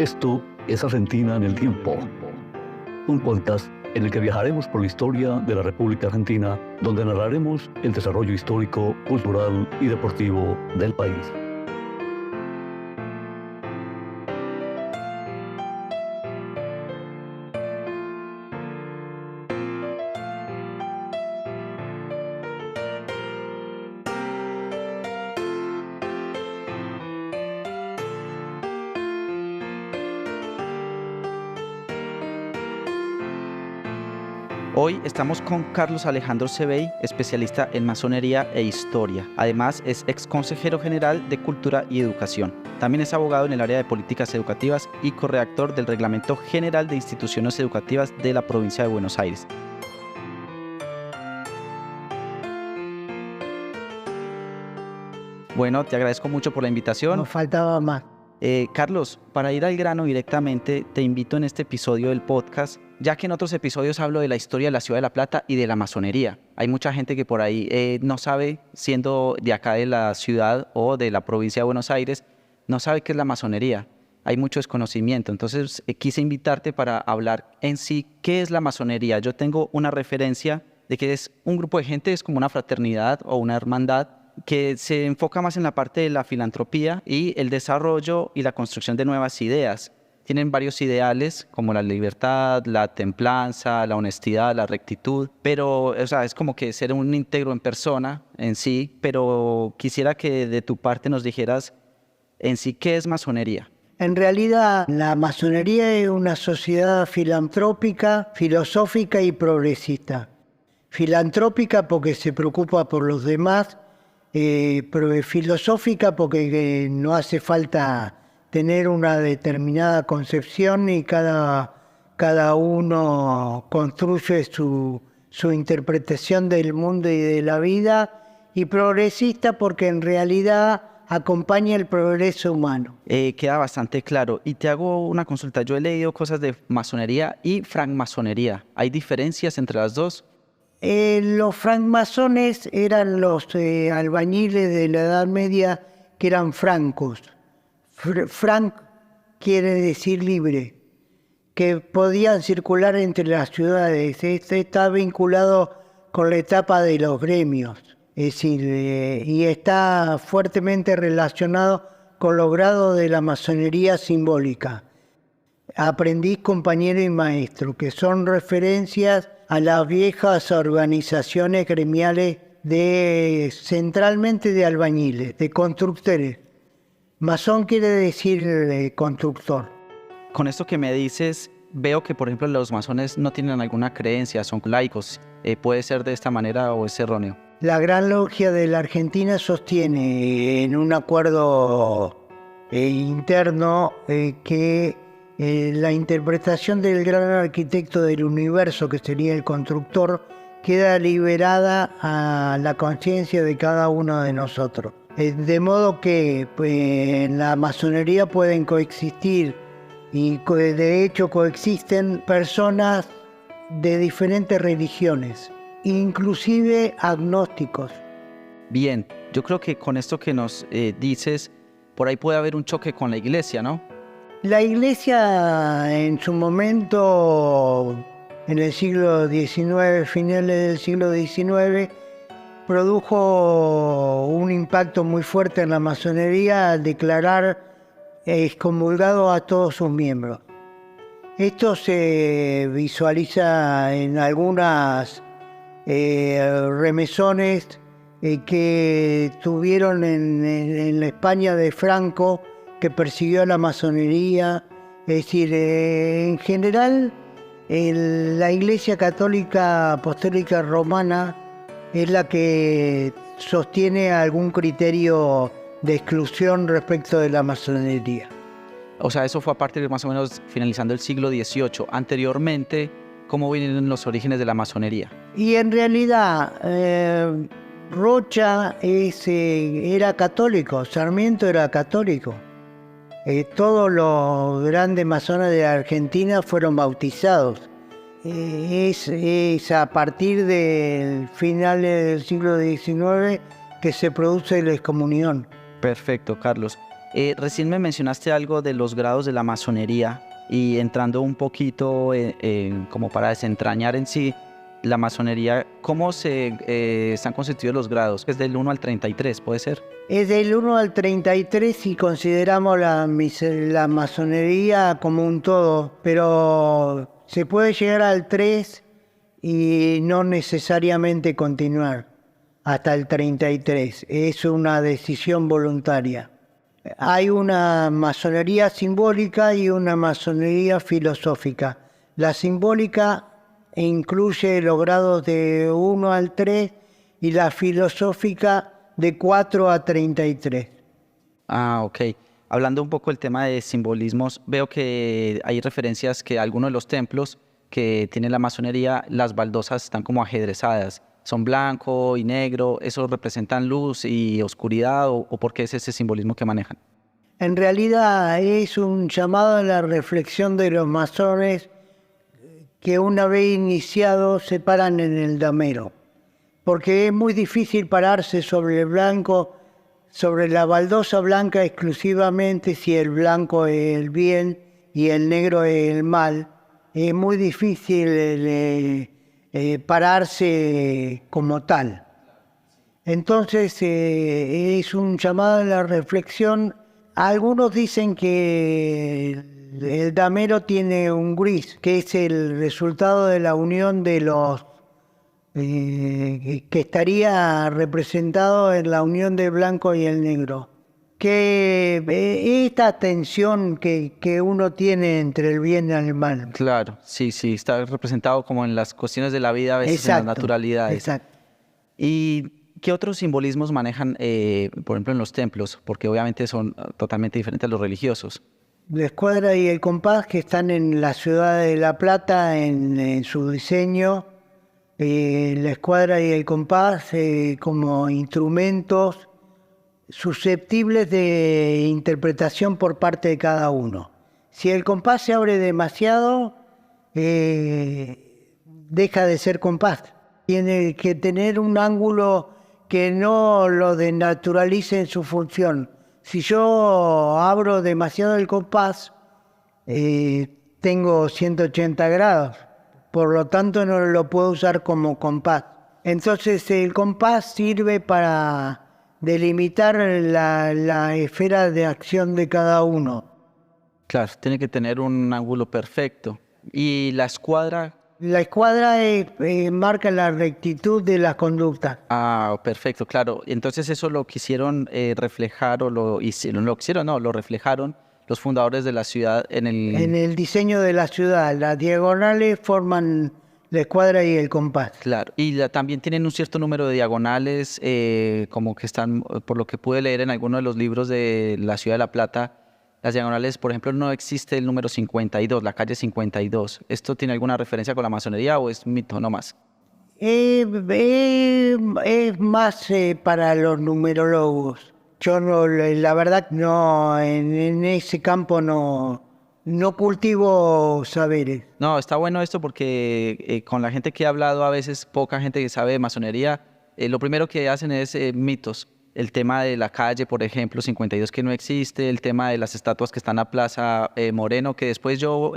Esto es Argentina en el Tiempo, un podcast en el que viajaremos por la historia de la República Argentina, donde narraremos el desarrollo histórico, cultural y deportivo del país. Hoy estamos con Carlos Alejandro Sebey, especialista en masonería e historia. Además, es ex consejero general de Cultura y Educación. También es abogado en el área de políticas educativas y corredactor del Reglamento General de Instituciones Educativas de la Provincia de Buenos Aires. Bueno, te agradezco mucho por la invitación. Nos faltaba más. Carlos, para ir al grano directamente, te invito en este episodio del podcast, ya que en otros episodios hablo de la historia de la ciudad de La Plata y de la masonería. Hay mucha gente que por ahí no sabe, siendo de acá de la ciudad o de la provincia de Buenos Aires, no sabe qué es la masonería. Hay mucho desconocimiento. Entonces, quise invitarte para hablar en sí qué es la masonería. Yo tengo una referencia de que es un grupo de gente, es como una fraternidad o una hermandad, que se enfoca más en la parte de la filantropía y el desarrollo y la construcción de nuevas ideas. Tienen varios ideales como la libertad, la templanza, la honestidad, la rectitud, pero es como que ser un íntegro en persona en sí, pero quisiera que de tu parte nos dijeras en sí qué es masonería. En realidad, la masonería es una sociedad filantrópica, filosófica y progresista. Filantrópica porque se preocupa por los demás, pero filosófica porque no hace falta tener una determinada concepción y cada uno construye su interpretación del mundo y de la vida, y progresista porque en realidad acompaña el progreso humano. Queda bastante claro. Y te hago una consulta. Yo he leído cosas de masonería y francmasonería. ¿Hay diferencias entre las dos? Los francmasones eran los albañiles de la Edad Media que eran francos. Franc quiere decir libre, que podían circular entre las ciudades. Este está vinculado con la etapa de los gremios, es decir, y está fuertemente relacionado con los grados de la masonería simbólica. Aprendiz, compañero y maestro, que son referencias a las viejas organizaciones gremiales centralmente de albañiles, de constructores. Masón quiere decir constructor. Con esto que me dices, veo que, por ejemplo, los masones no tienen alguna creencia, son laicos. ¿Puede ser de esta manera o es erróneo? La Gran Logia de la Argentina sostiene en un acuerdo interno que la interpretación del gran arquitecto del universo, que sería el constructor, queda liberada a la conciencia de cada uno de nosotros. De modo que en la masonería pueden coexistir, y de hecho coexisten personas de diferentes religiones, inclusive agnósticos. Bien, yo creo que con esto que nos dices, por ahí puede haber un choque con la iglesia, ¿no? La iglesia en su momento, en el siglo XIX, finales del siglo XIX, produjo un impacto muy fuerte en la masonería al declarar excomulgado a todos sus miembros. Esto se visualiza en algunas remesones que tuvieron en la España de Franco, que persiguió a la masonería. Es decir, en general, la Iglesia Católica Apostólica Romana es la que sostiene algún criterio de exclusión respecto de la masonería. O sea, eso fue a partir de más o menos finalizando el siglo XVIII. Anteriormente, ¿cómo vienen los orígenes de la masonería? Y en realidad, Rocha era católico, Sarmiento era católico. Todos los grandes masones de Argentina fueron bautizados. Es a partir del final del siglo XIX que se produce la excomunión. Perfecto, Carlos. Recién me mencionaste algo de los grados de la masonería y entrando un poquito como para desentrañar en sí la masonería, ¿cómo están constituidos los grados? Es del 1 al 33, ¿puede ser? Es del 1 al 33 si consideramos la masonería como un todo, pero se puede llegar al 3 y no necesariamente continuar hasta el 33. Es una decisión voluntaria. Hay una masonería simbólica y una masonería filosófica. La simbólica incluye los grados de 1 al 3 y la filosófica de 4 a 33. Ah, ok. Hablando un poco del tema de simbolismos, veo que hay referencias que algunos de los templos que tiene la masonería, las baldosas están como ajedrezadas. Son blanco y negro, ¿eso representan luz y oscuridad o por qué es ese simbolismo que manejan? En realidad es un llamado a la reflexión de los masones que una vez iniciados se paran en el damero, porque es muy difícil pararse sobre el blanco, sobre la baldosa blanca exclusivamente si el blanco es el bien y el negro es el mal. Es muy difícil pararse como tal. Entonces es un llamado a la reflexión. Algunos dicen que el damero tiene un gris, que es el resultado de la unión de los que estaría representado en la unión del blanco y el negro. Que esta tensión que uno tiene entre el bien y el mal. Claro, sí, está representado como en las cuestiones de la vida, a veces Exacto, en las naturalidades. Exacto. ¿Y qué otros simbolismos manejan, por ejemplo, en los templos? Porque obviamente son totalmente diferentes a los religiosos. La escuadra y el compás que están en la ciudad de La Plata en su diseño. La escuadra y el compás como instrumentos susceptibles de interpretación por parte de cada uno. Si el compás se abre demasiado, deja de ser compás. Tiene que tener un ángulo que no lo desnaturalice en su función. Si yo abro demasiado el compás, tengo 180 grados, por lo tanto no lo puedo usar como compás. Entonces el compás sirve para delimitar la esfera de acción de cada uno. Claro, tiene que tener un ángulo perfecto. ¿Y la escuadra? La escuadra marca la rectitud de la conducta. Ah, perfecto, claro. Entonces eso lo quisieron reflejar o lo reflejaron los fundadores de la ciudad en el diseño de la ciudad. Las diagonales forman la escuadra y el compás. Claro, y también tienen un cierto número de diagonales, como que están, por lo que pude leer en algunos de los libros de la ciudad de La Plata, las diagonales, por ejemplo, no existe el número 52, la calle 52. ¿Esto tiene alguna referencia con la masonería o es mito nomás? Es más para los numerólogos. Yo no, la verdad no, en ese campo no cultivo saberes. No, está bueno esto porque con la gente que he hablado, a veces poca gente que sabe de masonería, lo primero que hacen es mitos. El tema de la calle, por ejemplo, 52 que no existe, el tema de las estatuas que están a Plaza Moreno, que después yo,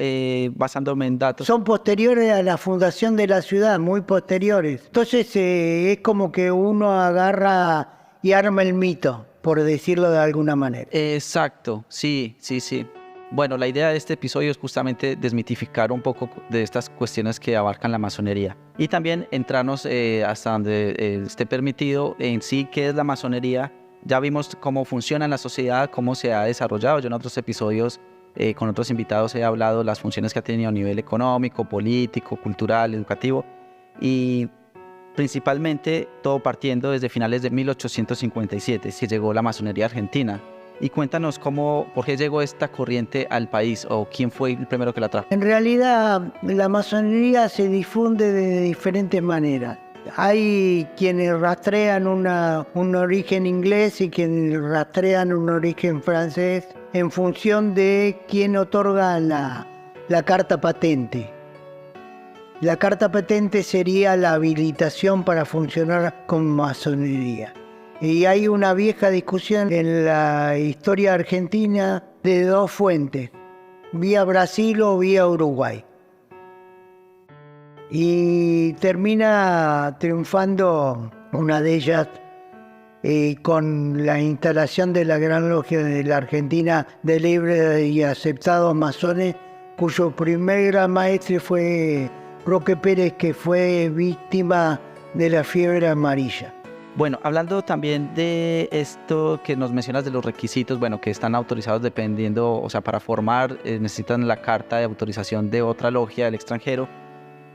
basándome en datos... Son posteriores a la fundación de la ciudad, muy posteriores. Entonces es como que uno agarra y arma el mito, por decirlo de alguna manera. Exacto, sí. Bueno, la idea de este episodio es justamente desmitificar un poco de estas cuestiones que abarcan la masonería y también entrarnos hasta donde esté permitido en sí qué es la masonería. Ya vimos cómo funciona en la sociedad, cómo se ha desarrollado. Yo en otros episodios con otros invitados he hablado de las funciones que ha tenido a nivel económico, político, cultural, educativo y principalmente todo partiendo desde finales de 1857, que llegó la masonería argentina. Y cuéntanos por qué llegó esta corriente al país o quién fue el primero que la trajo. En realidad, la masonería se difunde de diferentes maneras. Hay quienes rastrean un origen inglés y quienes rastrean un origen francés en función de quién otorga la carta patente. La carta patente sería la habilitación para funcionar con masonería. Y hay una vieja discusión en la historia argentina de dos fuentes, vía Brasil o vía Uruguay. Y termina triunfando una de ellas con la instalación de la Gran Logia de la Argentina de libres y aceptados masones, cuyo primer gran maestre fue Roque Pérez, que fue víctima de la fiebre amarilla. Bueno, hablando también de esto que nos mencionas de los requisitos, bueno, que están autorizados dependiendo, o sea, para formar necesitan la carta de autorización de otra logia del extranjero.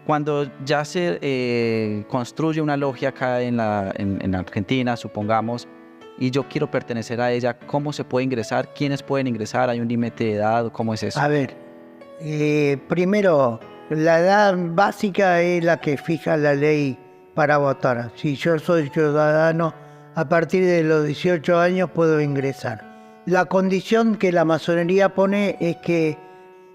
Cuando ya se construye una logia acá en Argentina, supongamos, y yo quiero pertenecer a ella, ¿cómo se puede ingresar? ¿Quiénes pueden ingresar? ¿Hay un límite de edad? ¿Cómo es eso? A ver, primero, la edad básica es la que fija la ley para votar. Si yo soy ciudadano, a partir de los 18 años puedo ingresar. La condición que la masonería pone es que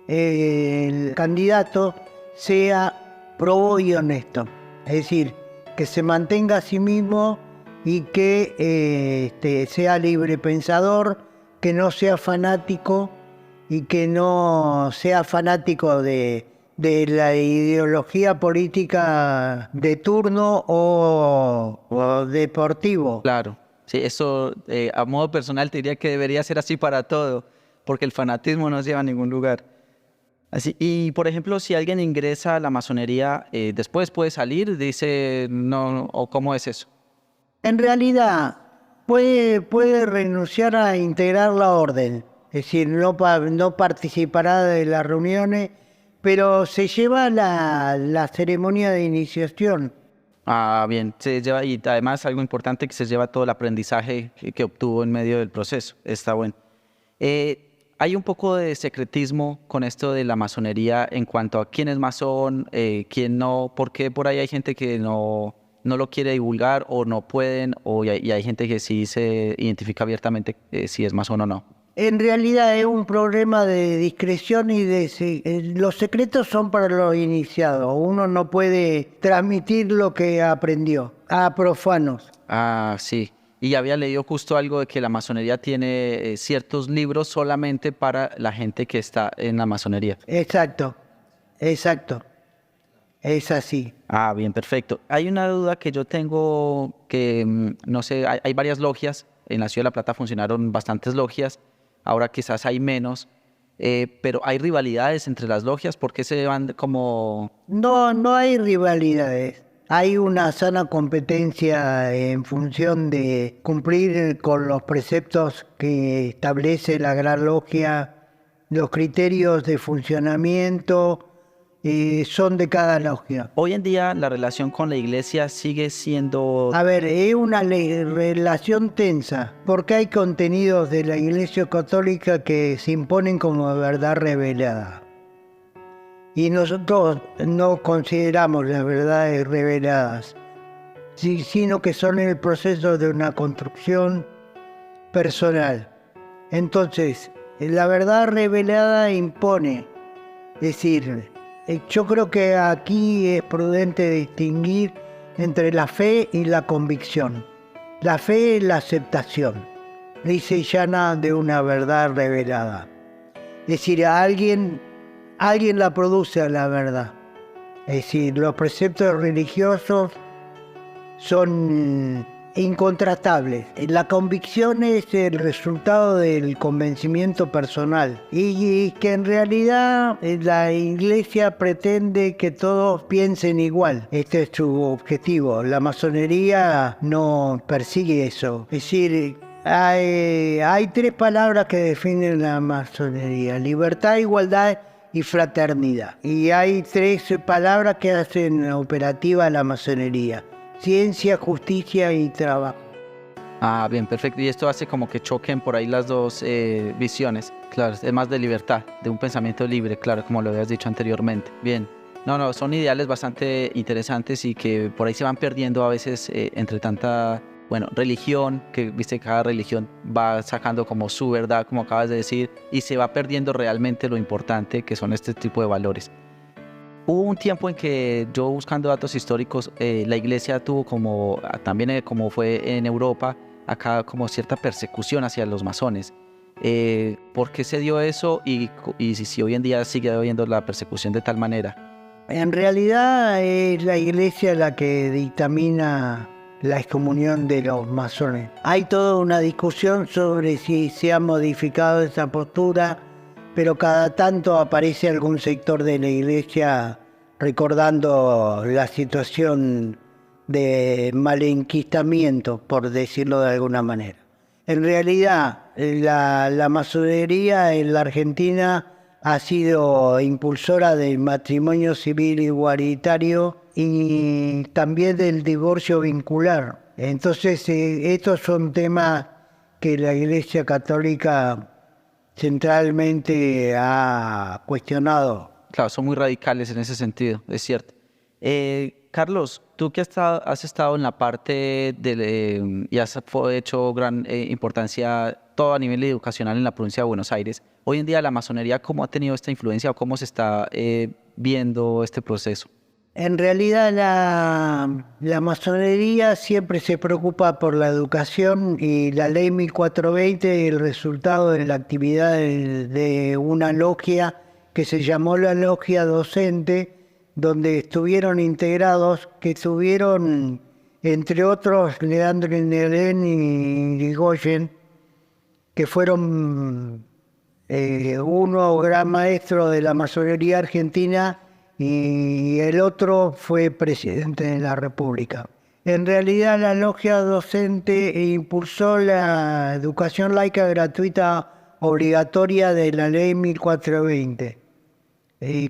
el candidato sea probo y honesto. Es decir, que se mantenga a sí mismo y que sea libre pensador, que no sea fanático y que no sea fanático de la ideología política de turno o deportivo. Claro, sí, eso a modo personal te diría que debería ser así para todo, porque el fanatismo no lleva a ningún lugar. Así, y por ejemplo, si alguien ingresa a la masonería, después puede salir, dice, no, o ¿cómo es eso? En realidad, puede renunciar a integrar la orden, es decir, no participará de las reuniones, pero se lleva la ceremonia de iniciación. Ah, bien, se lleva, y además algo importante, que se lleva todo el aprendizaje que obtuvo en medio del proceso. Está bueno. Hay un poco de secretismo con esto de la masonería en cuanto a quién es masón, quién no, porque por ahí hay gente que no lo quiere divulgar o no pueden, y hay gente que sí se identifica abiertamente si es masón o no. En realidad es un problema de discreción y los secretos son para los iniciados. Uno no puede transmitir lo que aprendió a profanos. Ah, sí. Y había leído justo algo de que la masonería tiene ciertos libros solamente para la gente que está en la masonería. Exacto. Es así. Ah, bien, perfecto. Hay una duda que yo tengo que, no sé, hay varias logias. En la Ciudad de La Plata funcionaron bastantes logias. Ahora quizás hay menos, pero hay rivalidades entre las logias. ¿Por qué se van como...? No hay rivalidades. Hay una sana competencia en función de cumplir con los preceptos que establece la Gran Logia. Los criterios de funcionamiento son de cada logia. Hoy en día la relación con la iglesia sigue siendo... A ver, es una relación tensa, porque hay contenidos de la Iglesia Católica que se imponen como verdad revelada. Y nosotros no consideramos las verdades reveladas, sino que son el proceso de una construcción personal. Entonces, la verdad revelada impone, es decir, yo creo que aquí es prudente distinguir entre la fe y la convicción. La fe es la aceptación, lisa y llana de una verdad revelada. Es decir, alguien la produce a la verdad. Es decir, los preceptos religiosos son incontratables. La convicción es el resultado del convencimiento personal y que en realidad la Iglesia pretende que todos piensen igual. Este es su objetivo. La masonería no persigue eso. Es decir, hay tres palabras que definen la masonería: libertad, igualdad y fraternidad. Y hay tres palabras que hacen operativa la masonería: ciencia, justicia y trabajo. Ah, bien, perfecto. Y esto hace como que choquen por ahí las dos visiones. Claro, es más de libertad, de un pensamiento libre, claro, como lo habías dicho anteriormente. Bien. No, son ideales bastante interesantes y que por ahí se van perdiendo a veces entre tanta, religión, que viste que cada religión va sacando como su verdad, como acabas de decir, y se va perdiendo realmente lo importante que son este tipo de valores. Hubo un tiempo en que yo, buscando datos históricos, la iglesia tuvo como, también como fue en Europa, acá como cierta persecución hacia los masones. ¿Por qué se dio eso y si hoy en día sigue habiendo la persecución de tal manera? En realidad es la Iglesia la que dictamina la excomunión de los masones. Hay toda una discusión sobre si se ha modificado esa postura, pero cada tanto aparece algún sector de la Iglesia recordando la situación de malenquistamiento, por decirlo de alguna manera. En realidad, la masonería en la Argentina ha sido impulsora del matrimonio civil igualitario y también del divorcio vincular. Entonces, estos son temas que la Iglesia Católica centralmente ha cuestionado. Claro, son muy radicales en ese sentido, es cierto. Carlos, tú que has estado en la parte y has hecho gran importancia todo a nivel educacional en la provincia de Buenos Aires, hoy en día la masonería, ¿cómo ha tenido esta influencia o cómo se está viendo este proceso? En realidad la masonería siempre se preocupa por la educación y la ley 1420 es el resultado de la actividad de una logia que se llamó la Logia Docente, donde estuvieron integrados, que tuvieron, entre otros, Leandro Nerén y Irigoyen, que fueron uno gran maestro de la masonería argentina y el otro fue presidente de la República. En realidad la Logia Docente impulsó la educación laica gratuita obligatoria de la ley 1420.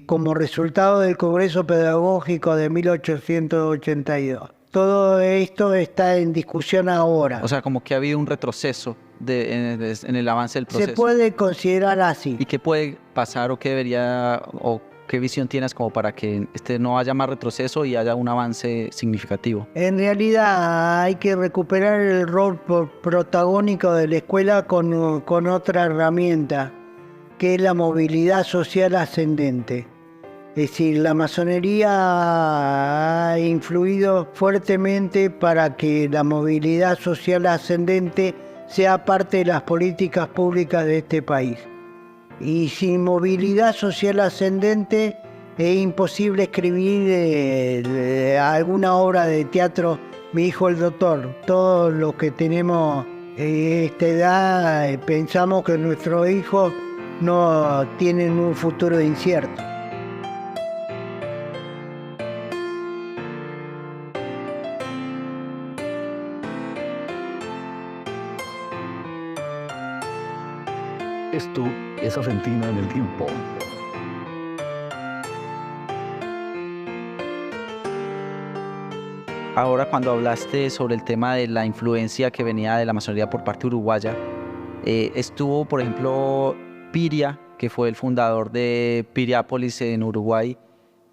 Como resultado del Congreso Pedagógico de 1882. Todo esto está en discusión ahora. O sea, como que ha habido un retroceso en el avance del proceso. Se puede considerar así. ¿Y qué puede pasar o qué debería o qué visión tienes como para que no haya más retroceso y haya un avance significativo? En realidad hay que recuperar el rol protagónico de la escuela con otra herramienta, que es la movilidad social ascendente. Es decir, la masonería ha influido fuertemente para que la movilidad social ascendente sea parte de las políticas públicas de este país. Y sin movilidad social ascendente es imposible escribir alguna obra de teatro. Mi hijo el doctor, todos los que tenemos esta edad pensamos que nuestros hijos no tienen un futuro incierto. Esto es Argentina en el tiempo. Ahora, cuando hablaste sobre el tema de la influencia que venía de la masonería por parte uruguaya, estuvo, por ejemplo, Piria, que fue el fundador de Piriápolis en Uruguay.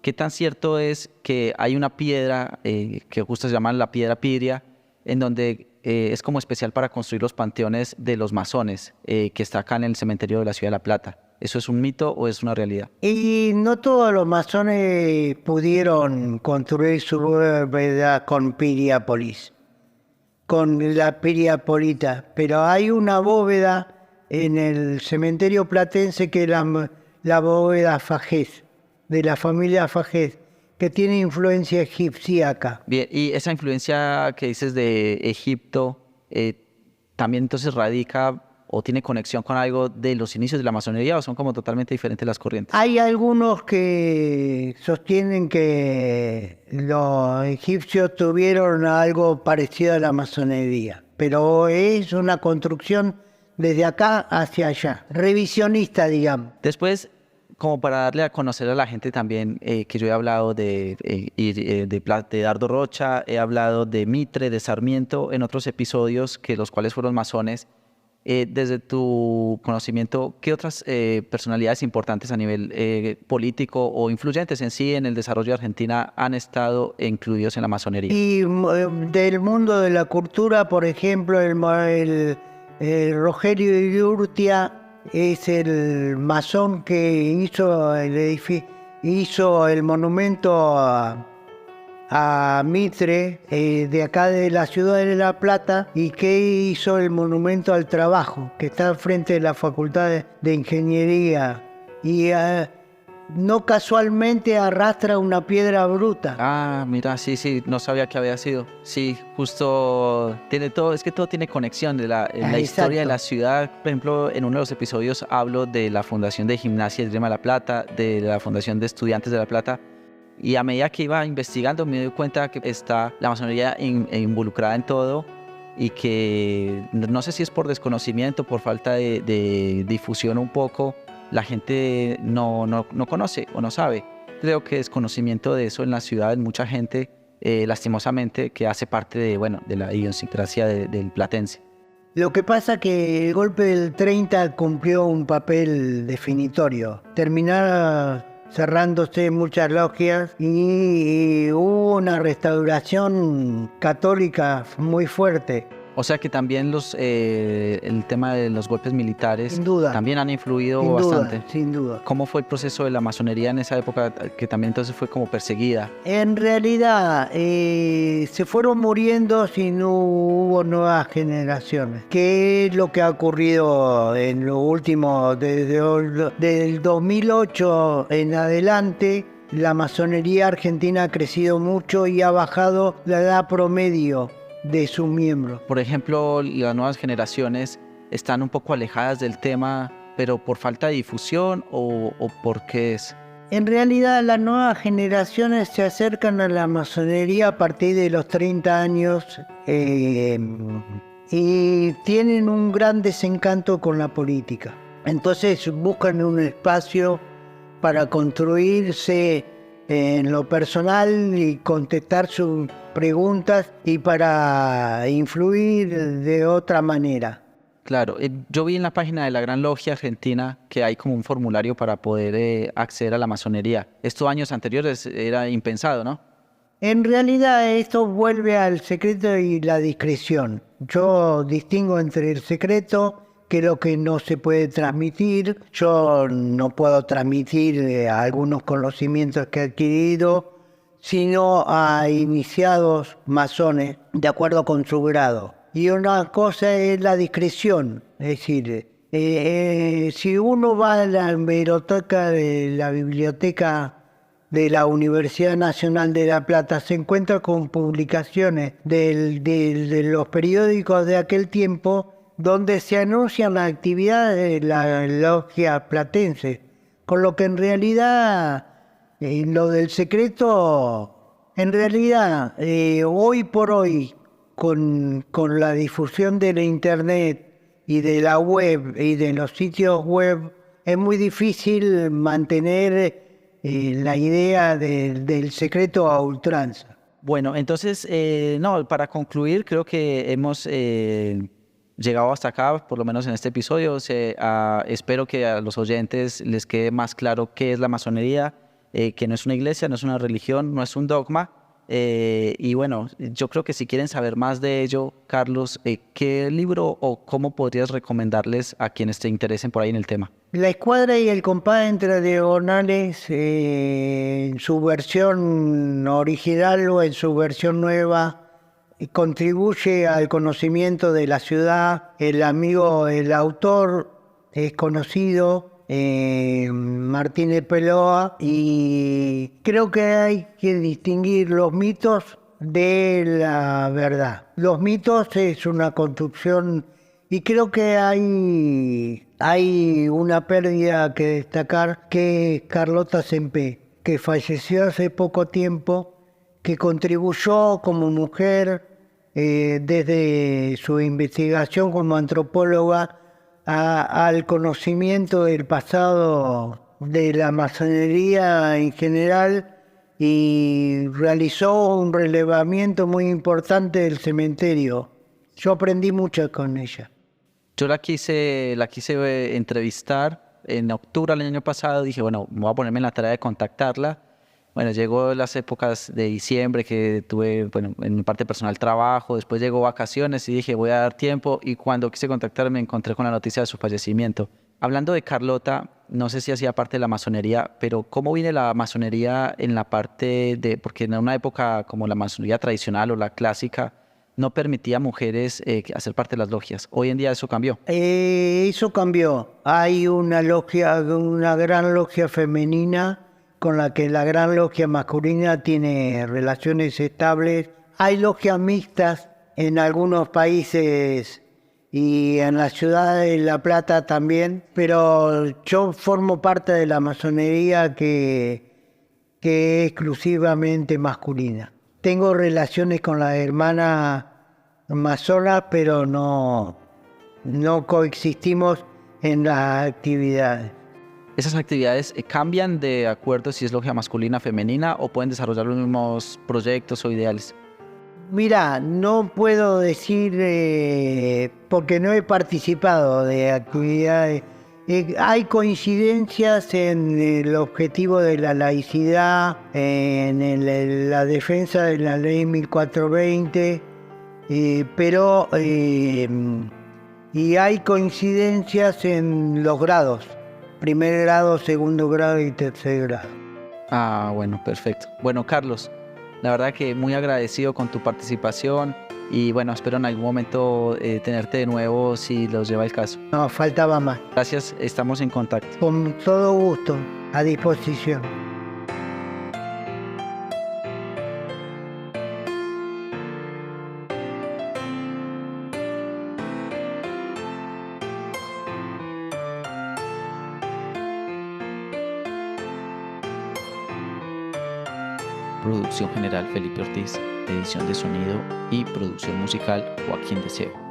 ¿Qué tan cierto es que hay una piedra que justo se llama la piedra Piria, en donde es como especial para construir los panteones de los masones, que está acá en el cementerio de la Ciudad de La Plata? ¿Eso es un mito o es una realidad? Y no todos los masones pudieron construir su bóveda con Piriápolis, con la Piriapolita, pero hay una bóveda en el cementerio platense que es la bóveda Fajés, de la familia Fajés, que tiene influencia egipciaca. Bien, y esa influencia que dices de Egipto, ¿también entonces radica o tiene conexión con algo de los inicios de la masonería o son como totalmente diferentes las corrientes? Hay algunos que sostienen que los egipcios tuvieron algo parecido a la masonería, pero es una construcción desde acá hacia allá, revisionista, digamos. Después, como para darle a conocer a la gente también, que yo he hablado de Dardo Rocha, he hablado de Mitre, de Sarmiento, en otros episodios, que los cuales fueron masones. Desde tu conocimiento, ¿qué otras personalidades importantes a nivel político o influyentes en sí en el desarrollo de Argentina han estado incluidos en la masonería? Y del mundo de la cultura, por ejemplo, el Rogelio Iurtia es el masón que hizo el monumento a a Mitre, de acá de la ciudad de La Plata, y que hizo el Monumento al Trabajo, que está al frente de la Facultad de Ingeniería. Y no casualmente arrastra una piedra bruta. Ah, mira, sí, no sabía que había sido. Sí, justo tiene todo, es que todo tiene conexión de la historia de la ciudad. Por ejemplo, en uno de los episodios hablo de la Fundación de Gimnasia y Esgrima de La Plata, de la Fundación de Estudiantes de La Plata. Y a medida que iba investigando me doy cuenta que está la masonería involucrada en todo y que no sé si es por desconocimiento, por falta de difusión un poco, la gente no conoce o no sabe. Creo que desconocimiento de eso en la ciudad en mucha gente, lastimosamente, que hace parte de la idiosincrasia del platense. Lo que pasa que el golpe del 30 cumplió un papel definitorio. Terminaron cerrándose muchas logias y hubo una restauración católica muy fuerte. O sea que también el tema de los golpes militares Sin duda. También han influido Sin bastante. duda, sin duda. ¿Cómo fue el proceso de la masonería en esa época, que también entonces fue como perseguida? En realidad se fueron muriendo si no hubo nuevas generaciones. ¿Qué es lo que ha ocurrido en lo último? Desde el 2008 en adelante, la masonería argentina ha crecido mucho y ha bajado la edad promedio de sus miembros. Por ejemplo, las nuevas generaciones están un poco alejadas del tema, pero por falta de difusión o por qué es. En realidad las nuevas generaciones se acercan a la masonería a partir de los 30 años y tienen un gran desencanto con la política. Entonces buscan un espacio para construirse en lo personal y contestar sus preguntas y para influir de otra manera. Claro, yo vi en la página de la Gran Logia Argentina que hay como un formulario para poder acceder a la masonería. Estos años anteriores era impensado, ¿no? En realidad esto vuelve al secreto y la discreción. Yo distingo entre el secreto, que es lo que no se puede transmitir. Yo no puedo transmitir algunos conocimientos que he adquirido, sino a iniciados masones de acuerdo con su grado. Y una cosa es la discreción, es decir, si uno va a la hemeroteca de la biblioteca de la Universidad Nacional de La Plata, se encuentra con publicaciones de los periódicos de aquel tiempo donde se anuncian las actividades de la logia platense, con lo que en realidad lo del secreto, en realidad hoy por hoy, con la difusión de la internet y de la web y de los sitios web, es muy difícil mantener la idea del secreto a ultranza. Bueno, entonces, para concluir, creo que hemos llegado hasta acá, por lo menos en este episodio. Espero que a los oyentes les quede más claro qué es la masonería, que no es una iglesia, no es una religión, no es un dogma. Y bueno, yo creo que si quieren saber más de ello, Carlos, ¿qué libro o cómo podrías recomendarles a quienes te interesen por ahí en el tema? La Escuadra y el Compás entre Diagonales, en su versión original o en su versión nueva, contribuye al conocimiento de la ciudad. El autor es conocido, Martínez Peloa, y creo que hay que distinguir los mitos de la verdad. Los mitos es una construcción y creo que hay una pérdida que destacar, que es Carlota Sempé, que falleció hace poco tiempo, que contribuyó como mujer desde su investigación como antropóloga al conocimiento del pasado de la masonería en general y realizó un relevamiento muy importante del cementerio. Yo aprendí mucho con ella. Yo la quise entrevistar en octubre del año pasado. Dije, bueno, me voy a ponerme en la tarea de contactarla. Bueno, llegó las épocas de diciembre que tuve, bueno, en mi parte personal trabajo, después llegó vacaciones y dije, voy a dar tiempo, y cuando quise contactarme me encontré con la noticia de su fallecimiento Hablando de Carlota, no sé si hacía parte de la masonería, pero ¿cómo viene la masonería en la parte de, porque en una época como la masonería tradicional o la clásica, no permitía a mujeres hacer parte de las logias? Hoy en día eso cambió. Eso cambió. Hay una logia, una gran logia femenina con la que la gran logia masculina tiene relaciones estables. Hay logias mixtas en algunos países y en la ciudad de La Plata también, pero yo formo parte de la masonería que es exclusivamente masculina. Tengo relaciones con las hermanas masonas, pero no coexistimos en las actividades. ¿Esas actividades cambian de acuerdo si es logia masculina o femenina o pueden desarrollar los mismos proyectos o ideales? Mira, no puedo decir porque no he participado de actividades. Hay coincidencias en el objetivo de la laicidad, en la defensa de la ley 1420, pero y hay coincidencias en los grados, primer grado, segundo grado y tercer grado. Ah, bueno, perfecto. Bueno, Carlos, la verdad que muy agradecido con tu participación y bueno, espero en algún momento tenerte de nuevo si los lleva el caso. No, faltaba más. Gracias, estamos en contacto. Con todo gusto, a disposición. Producción general Felipe Ortiz, edición de sonido y producción musical Joaquín Deseo.